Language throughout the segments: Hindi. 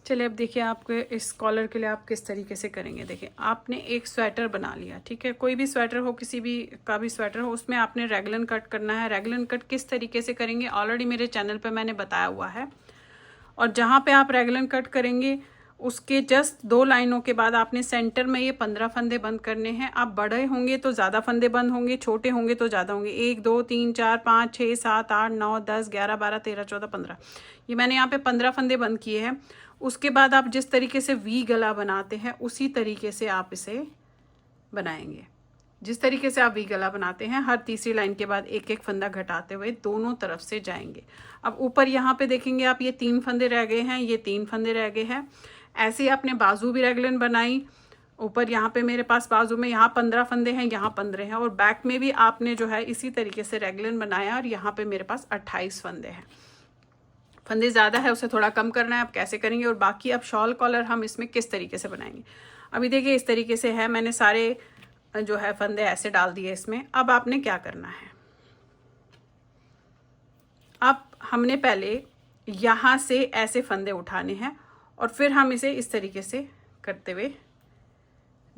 चलिए अब देखिए आपके इस कॉलर के लिए आप किस तरीके से करेंगे। देखिए आपने एक स्वेटर बना लिया, ठीक है, कोई भी स्वेटर हो, किसी भी का भी स्वेटर हो, उसमें आपने रैगलन कट करना है। रैगलन कट किस तरीके से करेंगे ऑलरेडी मेरे चैनल पे मैंने बताया हुआ है। और जहाँ पे आप रैगलन कट करेंगे उसके जस्ट 2 लाइनों के बाद आपने सेंटर में ये 15 फंदे बंद करने हैं। आप बड़े होंगे तो ज़्यादा फंदे बंद होंगे, छोटे होंगे तो ज़्यादा होंगे। 1 2 3 4 5 6 7 8 9 10 11 12 13 14 15, ये मैंने यहाँ पे 15 फंदे बंद किए हैं। उसके बाद आप जिस तरीके से वी गला बनाते हैं उसी तरीके से आप इसे बनाएंगे। जिस तरीके से आप वी गला बनाते हैं हर तीसरी लाइन के बाद एक एक फंदा घटाते हुए दोनों तरफ से जाएंगे। अब ऊपर यहाँ पे देखेंगे आप, ये 3 फंदे रह गए हैं, ये 3 फंदे रह गए हैं। ऐसे ही आपने बाजू भी रैगलन बनाई। ऊपर यहाँ पे मेरे पास बाजू में यहाँ 15 फंदे हैं, यहाँ 15 हैं, और बैक में भी आपने जो है इसी तरीके से रैगलन बनाया और यहाँ पे मेरे पास 28 फंदे हैं। फंदे ज़्यादा है उसे थोड़ा कम करना है, आप कैसे करेंगे। और बाकी अब शॉल कॉलर हम इसमें किस तरीके से बनाएंगे। अभी देखिए इस तरीके से है, मैंने सारे जो है फंदे ऐसे डाल दिए इसमें। अब आपने क्या करना है, अब हमने पहले यहाँ से ऐसे फंदे उठाने हैं और फिर हम इसे इस तरीके से करते हुए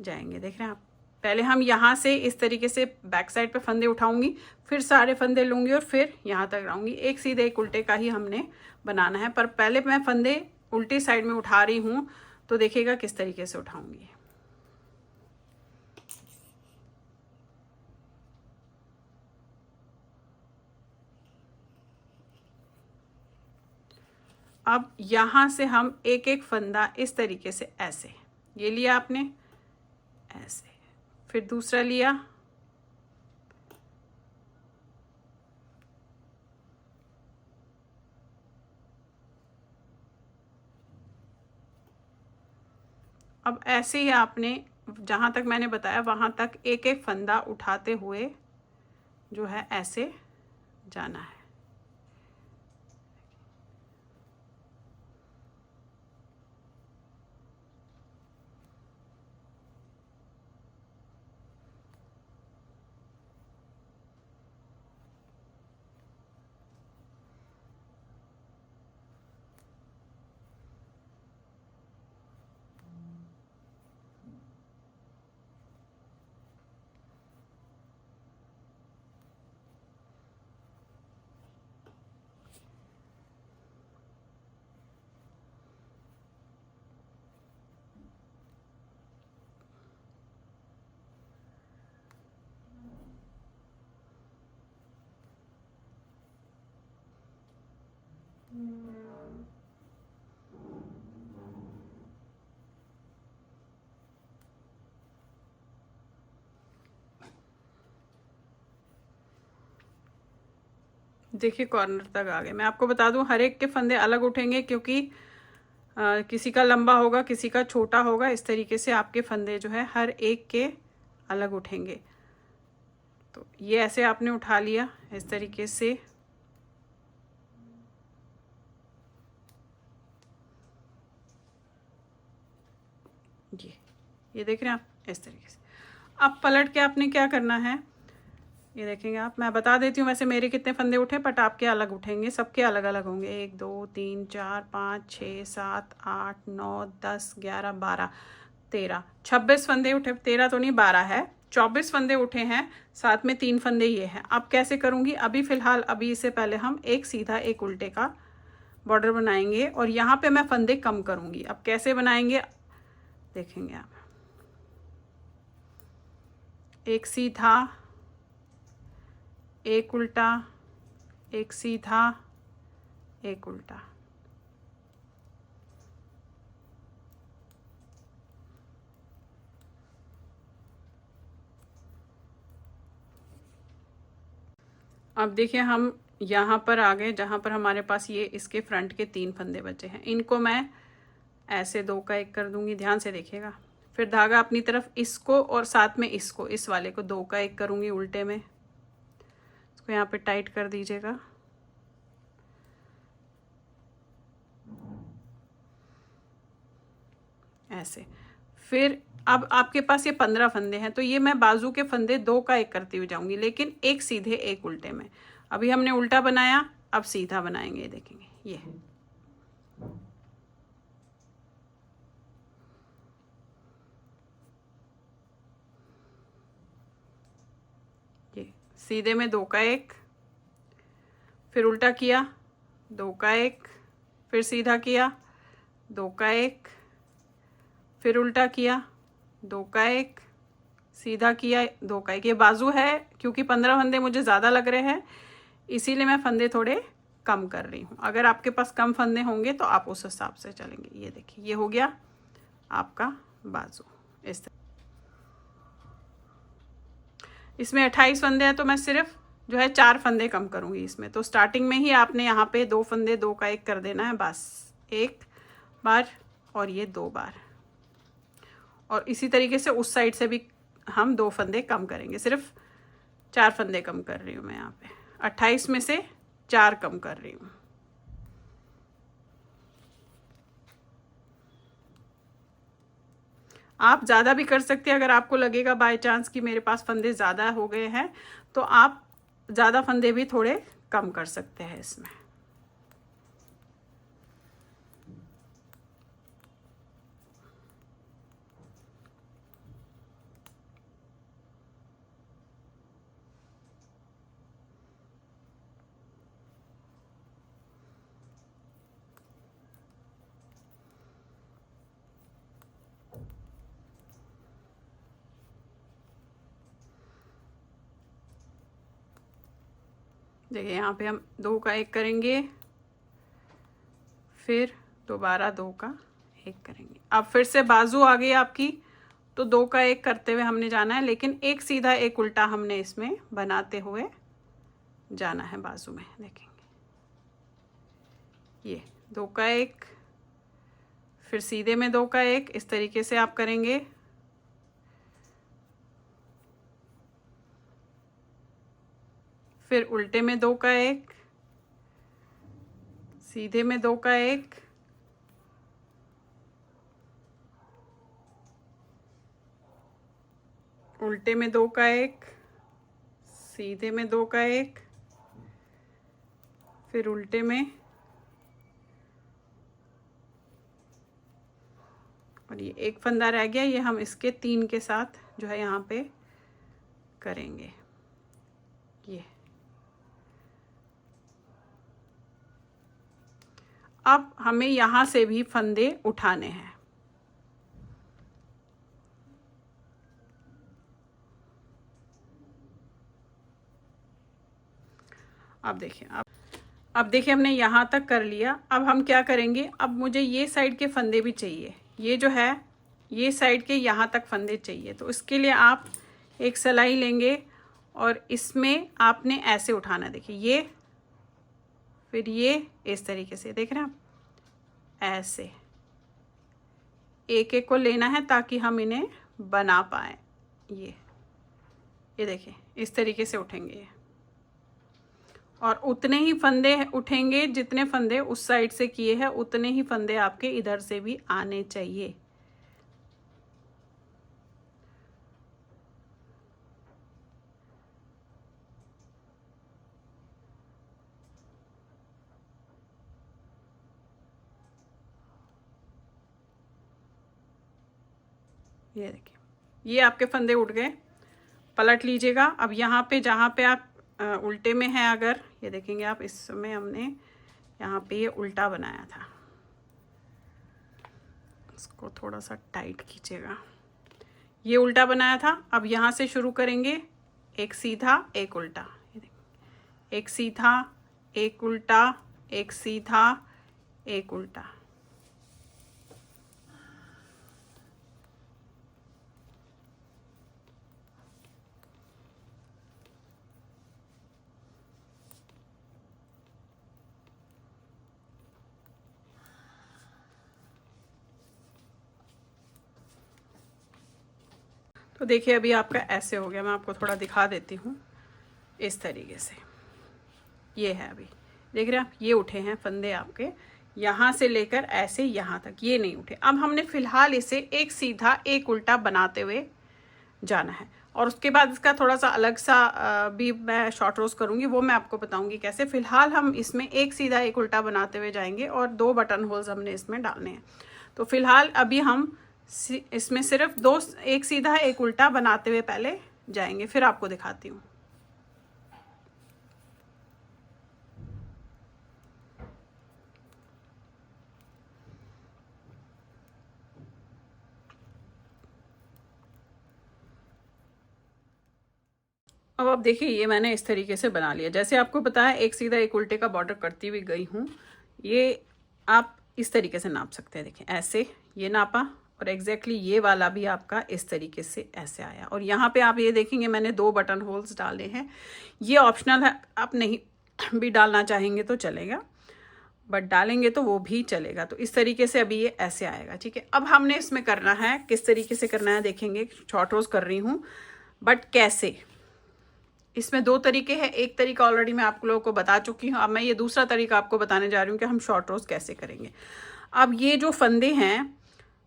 जाएंगे। देख रहे हैं आप, पहले हम यहाँ से इस तरीके से बैक साइड पे फंदे उठाऊंगी, फिर सारे फंदे लूँगी और फिर यहाँ तक लाऊंगी। एक सीधे एक उल्टे का ही हमने बनाना है, पर पहले मैं फंदे उल्टी साइड में उठा रही हूँ तो देखिएगा किस तरीके से उठाऊंगी। अब यहाँ से हम एक एक फंदा इस तरीके से, ऐसे ये लिया आपने, ऐसे, फिर दूसरा लिया, अब ऐसे ही आपने जहाँ तक मैंने बताया वहाँ तक एक एक फंदा उठाते हुए जो है ऐसे जाना है। देखिए कॉर्नर तक आ गए। मैं आपको बता दूं हर एक के फंदे अलग उठेंगे क्योंकि किसी का लंबा होगा, किसी का छोटा होगा। इस तरीके से आपके फंदे जो है हर एक के अलग उठेंगे। तो ये ऐसे आपने उठा लिया इस तरीके से, ये देख रहे हैं आप इस तरीके से। अब पलट के आपने क्या करना है ये देखेंगे आप, मैं बता देती हूँ वैसे मेरे कितने फंदे उठे, बट आपके अलग उठेंगे, सबके अलग अलग होंगे। 1 2 3 4 5 6 7 8 9 10 11 12 13 26 फंदे उठे। 13 तो नहीं 12 है, 24 फंदे उठे हैं, साथ में 3 फंदे ये हैं। अब कैसे करूँगी, अभी फ़िलहाल अभी इससे पहले हम एक सीधा एक उल्टे का बॉर्डर बनाएंगे और यहाँ पे मैं फंदे कम करूँगी। अब कैसे बनाएंगे देखेंगे आप, एक सीधा एक उल्टा, एक सीधा एक उल्टा। अब देखिए हम यहाँ पर आ गए जहाँ पर हमारे पास ये इसके फ्रंट के 3 फंदे बचे हैं। इनको मैं ऐसे 2 का 1 कर दूंगी, ध्यान से देखिएगा। फिर धागा अपनी तरफ इसको और साथ में इसको, इस वाले को 2 का 1 करूँगी उल्टे में। इसको यहाँ पे टाइट कर दीजिएगा। ऐसे फिर अब आपके पास ये 15 फंदे हैं तो ये मैं बाजू के फंदे 2 का 1 करती हुई जाऊंगी, लेकिन एक सीधे एक उल्टे में। अभी हमने उल्टा बनाया, अब सीधा बनाएंगे, देखेंगे ये सीधे में 2 का 1, फिर उल्टा किया 2 का 1, फिर सीधा किया 2 का 1, फिर उल्टा किया 2 का 1, सीधा किया 2 का 1। ये बाजू है, क्योंकि 15 फंदे मुझे ज़्यादा लग रहे हैं इसीलिए मैं फंदे थोड़े कम कर रही हूँ। अगर आपके पास कम फंदे होंगे तो आप उस हिसाब से चलेंगे। ये देखिए, ये हो गया आपका बाजू इस तरह। इसमें 28 फंदे हैं तो मैं सिर्फ जो है 4 फंदे कम करूँगी इसमें। तो स्टार्टिंग में ही आपने यहाँ पे 2 फंदे 2 का 1 कर देना है बस, 1 बार और ये 2 बार। और इसी तरीके से उस साइड से भी हम 2 फंदे कम करेंगे। सिर्फ 4 फंदे कम कर रही हूँ मैं यहाँ पे, 28 में से 4 कम कर रही हूँ। आप ज़्यादा भी कर सकते हैं, अगर आपको लगेगा बाय चांस कि मेरे पास फंदे ज़्यादा हो गए हैं तो आप ज़्यादा फंदे भी थोड़े कम कर सकते हैं इसमें। देखिए यहाँ पे हम 2 का 1 करेंगे, फिर दोबारा 2 का 1 करेंगे। अब फिर से बाजू आ गई आपकी, तो 2 का 1 करते हुए हमने जाना है, लेकिन एक सीधा एक उल्टा हमने इसमें बनाते हुए जाना है बाजू में। देखेंगे ये 2 का 1, फिर सीधे में 2 का 1, इस तरीके से आप करेंगे। फिर उल्टे में 2 का 1, सीधे में 2 का 1, उल्टे में 2 का 1, सीधे में 2 का 1, फिर उल्टे में, और ये एक फंदा रह गया, ये हम इसके 3 के साथ जो है यहाँ पे करेंगे। ये अब हमें यहाँ से भी फंदे उठाने हैं। अब देखिए हमने यहाँ तक कर लिया। अब हम क्या करेंगे, अब मुझे ये साइड के फंदे भी चाहिए, ये जो है ये साइड के यहाँ तक फंदे चाहिए। तो इसके लिए आप एक सिलाई लेंगे और इसमें आपने ऐसे उठाना, देखिए ये, फिर ये इस तरीके से, देख रहे हैं आप, ऐसे एक एक को लेना है ताकि हम इन्हें बना पाए। ये देखिए इस तरीके से उठेंगे ये, और उतने ही फंदे उठेंगे जितने फंदे उस साइड से किए हैं, उतने ही फंदे आपके इधर से भी आने चाहिए। ये देखिए ये आपके फंदे उठ गए। पलट लीजिएगा। अब यहाँ पे जहाँ पे आप उल्टे में हैं, अगर ये देखेंगे आप, इस समय हमने यहाँ पे ये उल्टा बनाया था, इसको थोड़ा सा टाइट खींचेगा, ये उल्टा बनाया था। अब यहाँ से शुरू करेंगे, एक सीधा एक उल्टा, ये देखिए एक सीधा एक उल्टा, एक सीधा एक उल्टा। तो देखिए अभी आपका ऐसे हो गया। मैं आपको थोड़ा दिखा देती हूँ इस तरीके से। ये है, अभी देख रहे हैं आप, ये उठे हैं फंदे आपके यहाँ से लेकर ऐसे यहाँ तक, ये नहीं उठे। अब हमने फिलहाल इसे एक सीधा एक उल्टा बनाते हुए जाना है, और उसके बाद इसका थोड़ा सा अलग सा भी मैं शॉर्ट रोज करूँगी, वो मैं आपको बताऊँगी कैसे। फिलहाल हम इसमें एक सीधा एक उल्टा बनाते हुए जाएंगे और 2 बटन होल्स हमने इसमें डालने हैं। तो फिलहाल अभी हम इसमें सिर्फ 2 एक सीधा एक उल्टा बनाते हुए पहले जाएंगे, फिर आपको दिखाती हूँ। अब देखिए ये मैंने इस तरीके से बना लिया, जैसे आपको पता है एक सीधा एक उल्टे का बॉर्डर करती हुई गई हूँ। ये आप इस तरीके से नाप सकते हैं, देखिए ऐसे ये नापा और एग्जैक्टली ये वाला भी आपका इस तरीके से ऐसे आया। और यहाँ पे आप ये देखेंगे मैंने 2 बटन होल्स डाले हैं, ये ऑप्शनल है, आप नहीं भी डालना चाहेंगे तो चलेगा, बट डालेंगे तो वो भी चलेगा। तो इस तरीके से अभी ये ऐसे आएगा, ठीक है। अब हमने इसमें करना है, किस तरीके से करना है देखेंगे। शॉर्ट रोज कर रही हूँ, बट कैसे, इसमें 2 तरीके हैं। एक तरीका ऑलरेडी मैं आप लोगों को बता चुकी हूँ, अब मैं ये दूसरा तरीका आपको बताने जा रही हूँ कि हम शॉर्ट रोज कैसे करेंगे। अब ये जो फंदे हैं,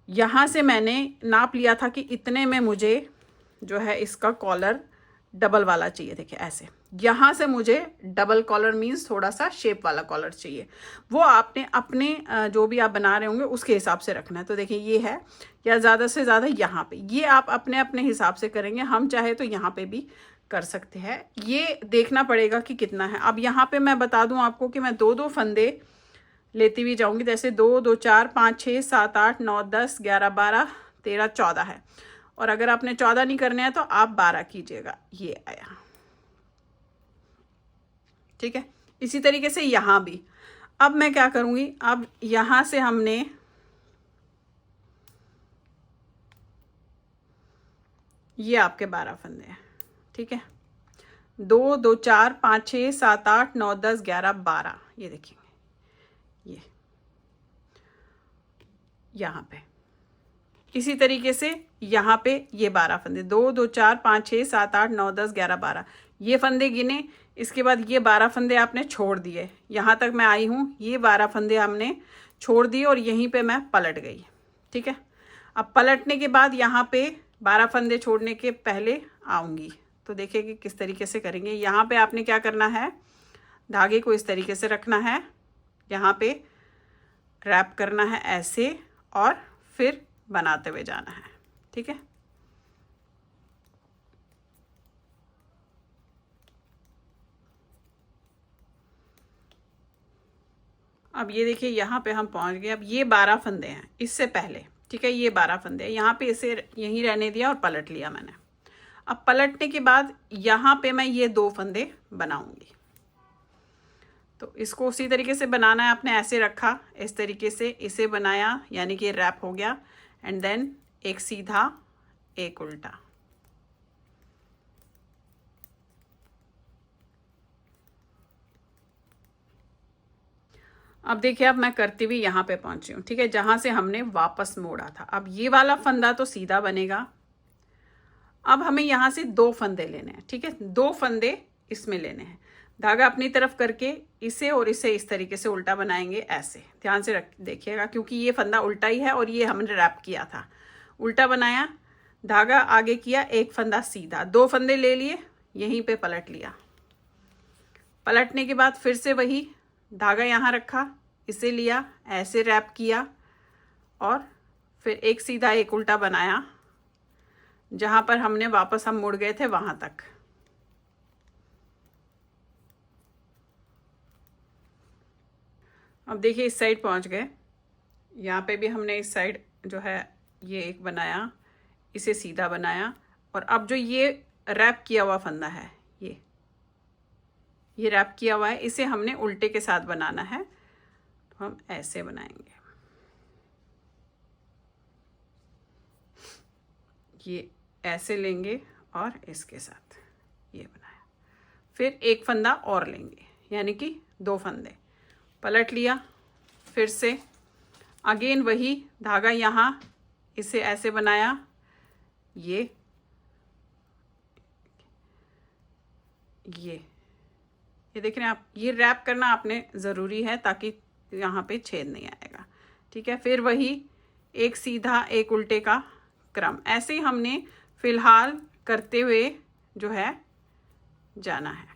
यहाँ से मैंने नाप लिया था कि इतने में मुझे जो है इसका कॉलर डबल वाला चाहिए, देखिए ऐसे। यहाँ से मुझे डबल कॉलर मीन्स थोड़ा सा शेप वाला कॉलर चाहिए, वो आपने अपने जो भी आप बना रहे होंगे उसके हिसाब से रखना है। तो देखिए ये है, या ज़्यादा से ज़्यादा यहाँ पे, ये आप अपने अपने हिसाब से करेंगे। हम चाहे तो यहाँ पे भी कर सकते हैं, ये देखना पड़ेगा कि कितना है। अब यहाँ पे मैं बता दूं आपको कि मैं 2-2 फंदे लेती हुई जाऊंगी, जैसे 2, 2, 4, 5, 6, 7, 8, 9, 10, 11, 12, 13, 14 है। और अगर आपने 14 नहीं करने हैं तो आप 12 कीजिएगा, ये आया, ठीक है। इसी तरीके से यहाँ भी। अब मैं क्या करूँगी, अब यहाँ से हमने ये आपके 12 फंदे हैं, ठीक है। 2, 2, 4, 5, 6, 7, 8, 9, 10, 11, 12, ये देखेंगे ये यहाँ पे। इसी तरीके से यहाँ पे ये 12 फंदे, 2, 2, 4, 5, 6, 7, 8, 9, 10, 11, 12, ये फंदे गिने। इसके बाद ये 12 फंदे आपने छोड़ दिए, यहाँ तक मैं आई हूँ, ये 12 फंदे हमने छोड़ दिए और यहीं पे मैं पलट गई, ठीक है। अब पलटने के बाद यहाँ पे 12 फंदे छोड़ने के पहले आऊँगी, तो देखिए कि किस तरीके से करेंगे। यहाँ पे आपने क्या करना है, धागे को इस तरीके से रखना है, यहाँ पे रैप करना है ऐसे और फिर बनाते हुए जाना है, ठीक है। अब ये देखिए यहाँ पे हम पहुँच गए। अब ये 12 फंदे हैं इससे पहले, ठीक है, ये 12 फंदे हैं, यहाँ पे इसे यहीं रहने दिया और पलट लिया मैंने। अब पलटने के बाद यहाँ पे मैं ये 2 फंदे बनाऊंगी, तो इसको उसी तरीके से बनाना है। आपने ऐसे रखा, इस तरीके से इसे बनाया, यानी कि रैप हो गया, एंड देन एक सीधा एक उल्टा। अब देखिए अब मैं करती हुई यहाँ पे पहुंची हूँ, ठीक है, जहां से हमने वापस मोड़ा था। अब ये वाला फंदा तो सीधा बनेगा। अब हमें यहाँ से 2 फंदे लेने हैं, ठीक है, 2 फंदे इसमें लेने हैं। धागा अपनी तरफ करके इसे और इसे इस तरीके से उल्टा बनाएंगे, ऐसे ध्यान से रख देखिएगा, क्योंकि ये फंदा उल्टा ही है और ये हमने रैप किया था। उल्टा बनाया, धागा आगे किया, एक फंदा सीधा, 2 फंदे ले लिए, यहीं पे पलट लिया। पलटने के बाद फिर से वही धागा यहाँ रखा, इसे लिया, ऐसे रैप किया और फिर एक सीधा एक उल्टा बनाया, जहां पर हमने वापस हम मुड़ गए थे वहां तक। अब देखिए इस साइड पहुंच गए, यहाँ पे भी हमने इस साइड जो है ये एक बनाया, इसे सीधा बनाया, और अब जो ये रैप किया हुआ फंदा है, ये रैप किया हुआ है, इसे हमने उल्टे के साथ बनाना है, तो हम ऐसे बनाएंगे, ये ऐसे लेंगे और इसके साथ ये बनाया। फिर एक फंदा और लेंगे, यानी कि 2 फंदे, पलट लिया, फिर से अगेन वही धागा यहाँ, इसे ऐसे बनाया, ये देख रहे हैं आप, ये रैप करना आपने ज़रूरी है ताकि यहाँ पे छेद नहीं आएगा, ठीक है। फिर वही एक सीधा एक उल्टे का क्रम, ऐसे ही हमने फिलहाल करते हुए जो है जाना है।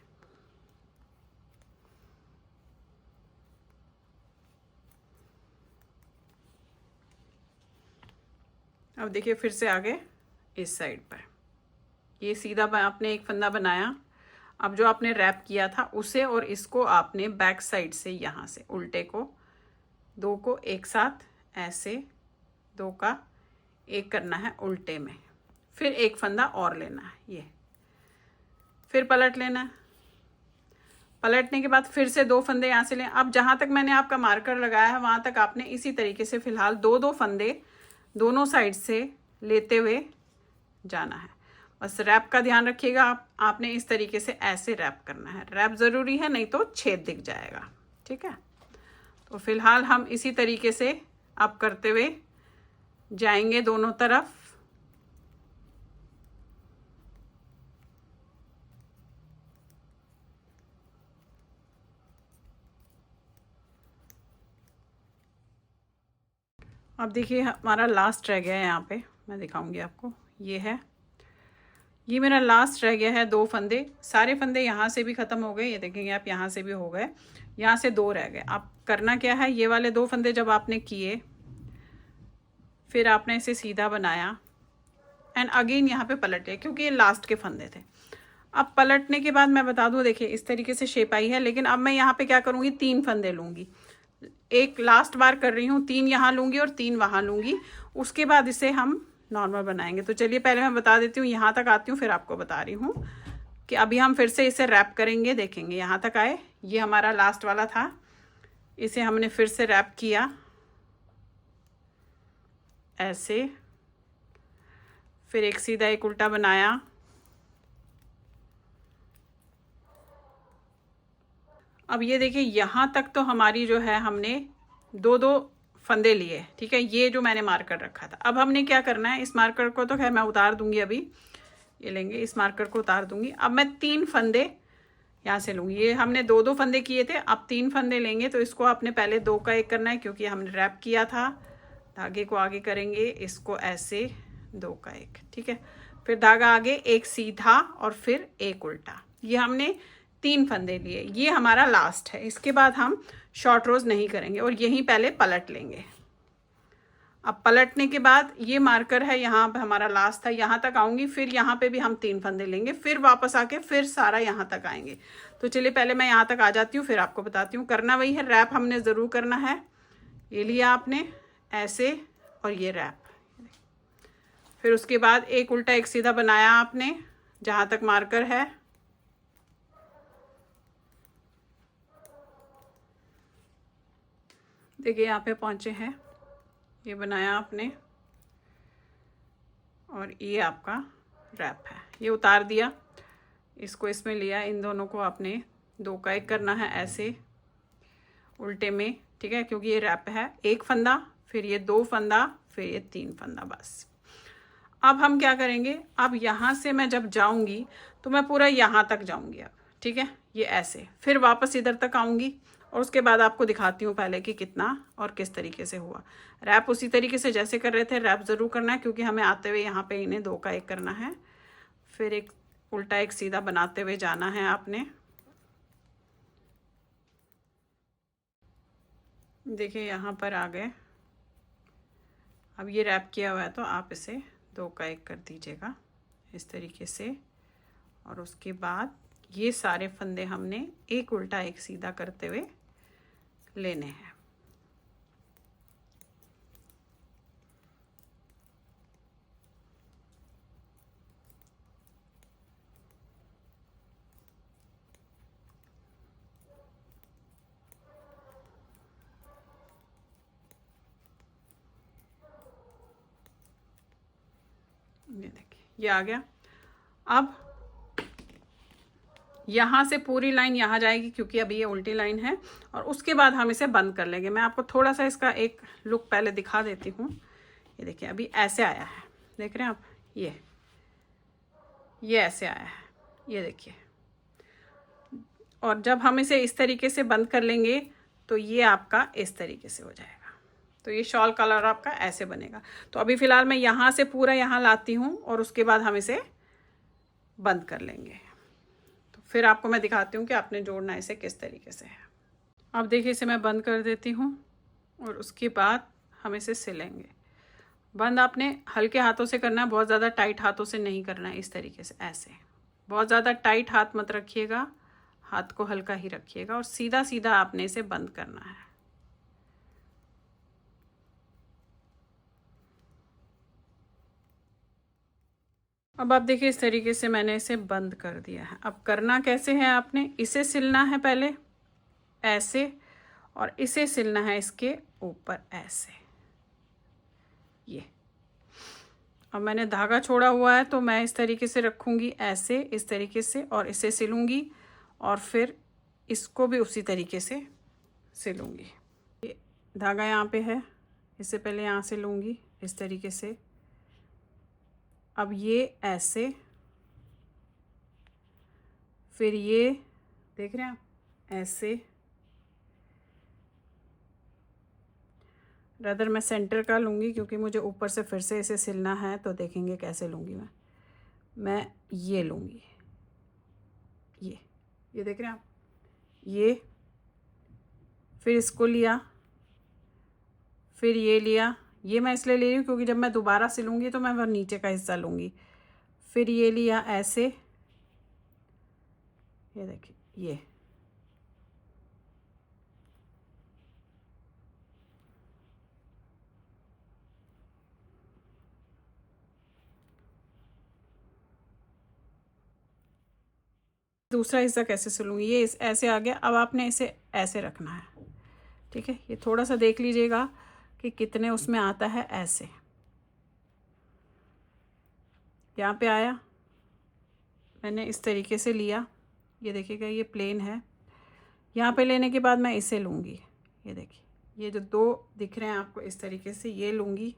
अब देखिए फिर से आगे इस साइड पर ये सीधा आपने एक फंदा बनाया। अब जो आपने रैप किया था उसे और इसको आपने बैक साइड से यहाँ से उल्टे को 2 को एक साथ ऐसे 2 का एक करना है उल्टे में, फिर एक फंदा और लेना है, ये फिर पलट लेना है। पलटने के बाद फिर से 2 फंदे यहाँ से लें। अब जहाँ तक मैंने आपका मार्कर लगाया है वहाँ तक आपने इसी तरीके से फ़िलहाल 2-2 फंदे दोनों साइड से लेते हुए जाना है। बस रैप का ध्यान रखिएगा, आपने इस तरीके से ऐसे रैप करना है। रैप ज़रूरी है, नहीं तो छेद दिख जाएगा। ठीक है, तो फिलहाल हम इसी तरीके से आप करते हुए जाएंगे दोनों तरफ। अब देखिए हमारा लास्ट रह गया है, यहाँ पे मैं दिखाऊंगी आपको। ये है, ये मेरा लास्ट रह गया है 2 फंदे। सारे फंदे यहाँ से भी ख़त्म हो गए, ये देखेंगे आप, यहाँ से भी हो गए, यहाँ से 2 रह गए। अब करना क्या है, ये वाले 2 फंदे जब आपने किए, फिर आपने इसे सीधा बनाया एंड अगेन यहाँ पे पलट लिया, क्योंकि ये लास्ट के फंदे थे। अब पलटने के बाद मैं बता दूँ, देखिए इस तरीके से शेप आई है, लेकिन अब मैं यहाँ पे क्या करूँगी, 3 फंदे लूँगी। एक लास्ट बार कर रही हूँ, 3 यहाँ लूँगी और 3 वहाँ लूँगी। उसके बाद इसे हम नॉर्मल बनाएंगे। तो चलिए पहले मैं बता देती हूँ, यहाँ तक आती हूँ फिर आपको बता रही हूँ कि अभी हम फिर से इसे रैप करेंगे। देखेंगे यहाँ तक आए, ये हमारा लास्ट वाला था, इसे हमने फिर से रैप किया ऐसे, फिर एक सीधा एक उल्टा बनाया। अब ये देखिए यहाँ तक तो हमारी जो है हमने 2-2 फंदे लिए। ठीक है, ये जो मैंने मार्कर रखा था। अब हमने क्या करना है, इस मार्कर को तो खैर मैं उतार दूंगी, अभी ये लेंगे, इस मार्कर को उतार दूंगी। अब मैं 3 फंदे यहाँ से लूँगी। ये हमने 2-2 फंदे किए थे, अब 3 फंदे लेंगे। तो इसको आपने पहले 2 का 1 करना है, क्योंकि हमने रैप किया था। धागे को आगे करेंगे, इसको ऐसे 2 का 1। ठीक है, फिर धागा आगे, एक सीधा और फिर एक उल्टा। ये हमने 3 फंदे लिए, ये हमारा लास्ट है। इसके बाद हम शॉर्ट रोज नहीं करेंगे और यहीं पहले पलट लेंगे। अब पलटने के बाद ये मार्कर है यहाँ पे हमारा लास्ट था, यहाँ तक आऊँगी, फिर यहाँ पे भी हम 3 फंदे लेंगे, फिर वापस आके फिर सारा यहाँ तक आएंगे। तो चलिए पहले मैं यहाँ तक आ जाती हूँ, फिर आपको बताती हूँ। करना वही है, रैप हमने ज़रूर करना है। ये लिया आपने ऐसे और ये रैप, फिर उसके बाद एक उल्टा एक सीधा बनाया आपने जहाँ तक मार्कर है। देखिए यहाँ पे पहुँचे हैं, ये बनाया आपने और ये आपका रैप है। ये उतार दिया, इसको इसमें लिया, इन दोनों को आपने 2 का 1 करना है ऐसे उल्टे में। ठीक है, क्योंकि ये रैप है। 1 फंदा, फिर ये 2 फंदा, फिर ये 3 फंदा, बस। अब हम क्या करेंगे, अब यहाँ से मैं जब जाऊँगी तो मैं पूरा यहाँ तक जाऊँगी अब। ठीक है, ये ऐसे, फिर वापस इधर तक आऊँगी और उसके बाद आपको दिखाती हूँ पहले कि कितना और किस तरीके से हुआ। रैप उसी तरीके से जैसे कर रहे थे, रैप ज़रूर करना है, क्योंकि हमें आते हुए यहाँ पे इन्हें 2 का 1 करना है। फिर एक उल्टा एक सीधा बनाते हुए जाना है आपने। देखिए यहाँ पर आ गए। अब ये रैप किया हुआ है तो आप इसे 2 का 1 कर दीजिएगा इस तरीके से। और उसके बाद ये सारे फंदे हमने एक उल्टा एक सीधा करते हुए लेने हैं। ये देखिए ये आ गया। अब यहाँ से पूरी लाइन यहाँ जाएगी, क्योंकि अभी ये उल्टी लाइन है, और उसके बाद हम इसे बंद कर लेंगे। मैं आपको थोड़ा सा इसका एक लुक पहले दिखा देती हूँ। ये देखिए अभी ऐसे आया है, देख रहे हैं आप, ये ऐसे आया है, ये देखिए। और जब हम इसे इस तरीके से बंद कर लेंगे तो ये आपका इस तरीके से हो जाएगा। तो ये शॉल कलर आपका ऐसे बनेगा। तो अभी फ़िलहाल मैं यहाँ से पूरा यहाँ लाती हूँ और उसके बाद हम इसे बंद कर लेंगे। तो फिर आपको मैं दिखाती हूँ कि आपने जोड़ना इसे किस तरीके से है। अब देखिए इसे मैं बंद कर देती हूँ और उसके बाद हम इसे सिलेंगे। बंद आपने हल्के हाथों से करना है, बहुत ज़्यादा टाइट हाथों से नहीं करना है। इस तरीके से ऐसे, बहुत ज़्यादा टाइट हाथ मत रखिएगा, हाथ को हल्का ही रखिएगा और सीधा सीधा आपने इसे बंद करना है। अब आप देखिए इस तरीके से मैंने इसे बंद कर दिया है। अब करना कैसे है, आपने इसे सिलना है पहले ऐसे, और इसे सिलना है इसके ऊपर ऐसे, ये। अब मैंने धागा छोड़ा हुआ है तो मैं इस तरीके से रखूँगी ऐसे, इस तरीके से, और इसे सिलूँगी और फिर इसको भी उसी तरीके से सिलूँगी। ये धागा यहाँ पे है, इससे पहले यहाँ से लूँगी इस तरीके से। अब ये ऐसे, फिर ये देख रहे हैं आप ऐसे, रदर मैं सेंटर का लूँगी क्योंकि मुझे ऊपर से फिर से इसे सिलना है, तो देखेंगे कैसे लूँगी मैं ये लूँगी, ये देख रहे हैं आप, ये, फिर इसको लिया, फिर ये लिया। ये मैं इसलिए ले रही हूँ क्योंकि जब मैं दोबारा सिलूँगी तो मैं वह नीचे का हिस्सा लूँगी। फिर ये लिया ऐसे, ये देखिए ये, दूसरा हिस्सा कैसे सिलूँगी, ये ऐसे आ गया। अब आपने इसे ऐसे रखना है, ठीक है। ये थोड़ा सा देख लीजिएगा कि कितने उसमें आता है। ऐसे यहाँ पे आया, मैंने इस तरीके से लिया, ये देखिएगा ये प्लेन है। यहाँ पे लेने के बाद मैं इसे लूँगी, ये देखिए ये जो दो दिख रहे हैं आपको इस तरीके से, ये लूँगी,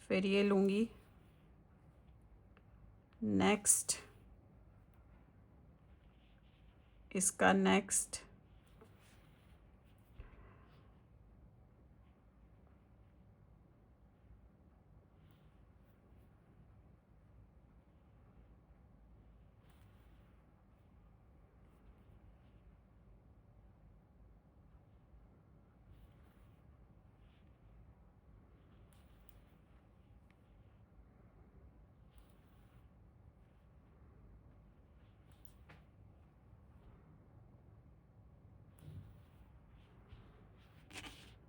फिर ये लूँगी, नेक्स्ट इसका नेक्स्ट,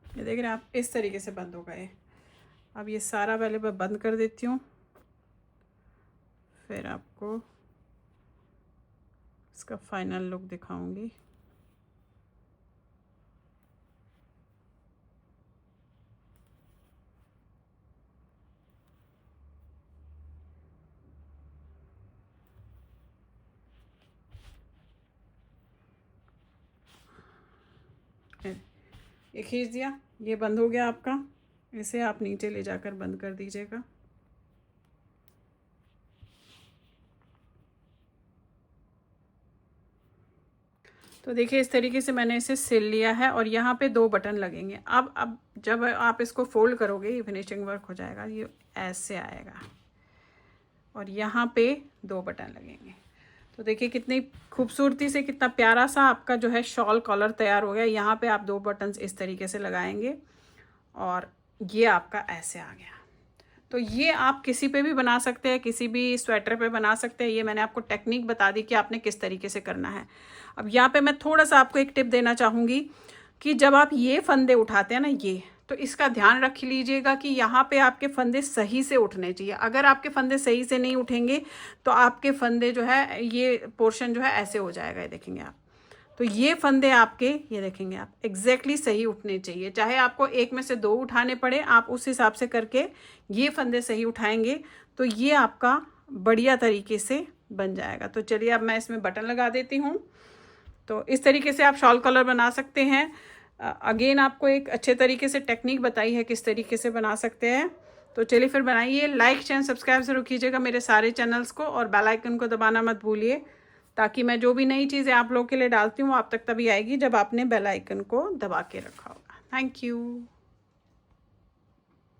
ये देख रहे हैं आप, इस तरीके से बंद हो गए। अब ये सारा पहले मैं बंद कर देती हूँ, फिर आपको इसका फाइनल लुक दिखाऊंगी। ये खींच दिया, ये बंद हो गया आपका। इसे आप नीचे ले जाकर बंद कर दीजिएगा। तो देखिए इस तरीके से मैंने इसे सिल लिया है, और यहाँ पे 2 बटन लगेंगे। अब जब आप इसको फोल्ड करोगे ये फिनिशिंग वर्क हो जाएगा, ये ऐसे आएगा, और यहाँ पे 2 बटन लगेंगे। तो देखिए कितनी खूबसूरती से, कितना प्यारा सा आपका जो है शॉल कॉलर तैयार हो गया। यहाँ पे आप 2 बटन्स इस तरीके से लगाएंगे, और ये आपका ऐसे आ गया। तो ये आप किसी पे भी बना सकते हैं, किसी भी स्वेटर पे बना सकते हैं। ये मैंने आपको टेक्निक बता दी कि आपने किस तरीके से करना है। अब यहाँ पे मैं थोड़ा सा आपको एक टिप देना चाहूँगी कि जब आप ये फंदे उठाते हैं ना, ये, तो इसका ध्यान रख लीजिएगा कि यहाँ पे आपके फंदे सही से उठने चाहिए। अगर आपके फंदे सही से नहीं उठेंगे तो आपके फंदे जो है, ये पोर्शन जो है ऐसे हो जाएगा, ये देखेंगे आप। तो ये फंदे आपके, ये देखेंगे आप, एग्जैक्टली सही उठने चाहिए। चाहे आपको एक में से 2 उठाने पड़े, आप उस हिसाब से करके ये फंदे सही उठाएंगे तो ये आपका बढ़िया तरीके से बन जाएगा। तो चलिए अब मैं इसमें बटन लगा देती हूँ। तो इस तरीके से आप शॉल कलर बना सकते हैं। अगेन आपको एक अच्छे तरीके से टेक्निक बताई है किस तरीके से बना सकते हैं। तो चलिए फिर बनाइए। लाइक चैनल सब्सक्राइब जरूर कीजिएगा मेरे सारे चैनल्स को, और बेल आइकन को दबाना मत भूलिए, ताकि मैं जो भी नई चीज़ें आप लोगों के लिए डालती हूँ आप तक तभी आएगी जब आपने बेल आइकन को दबा के रखा होगा। Thank you.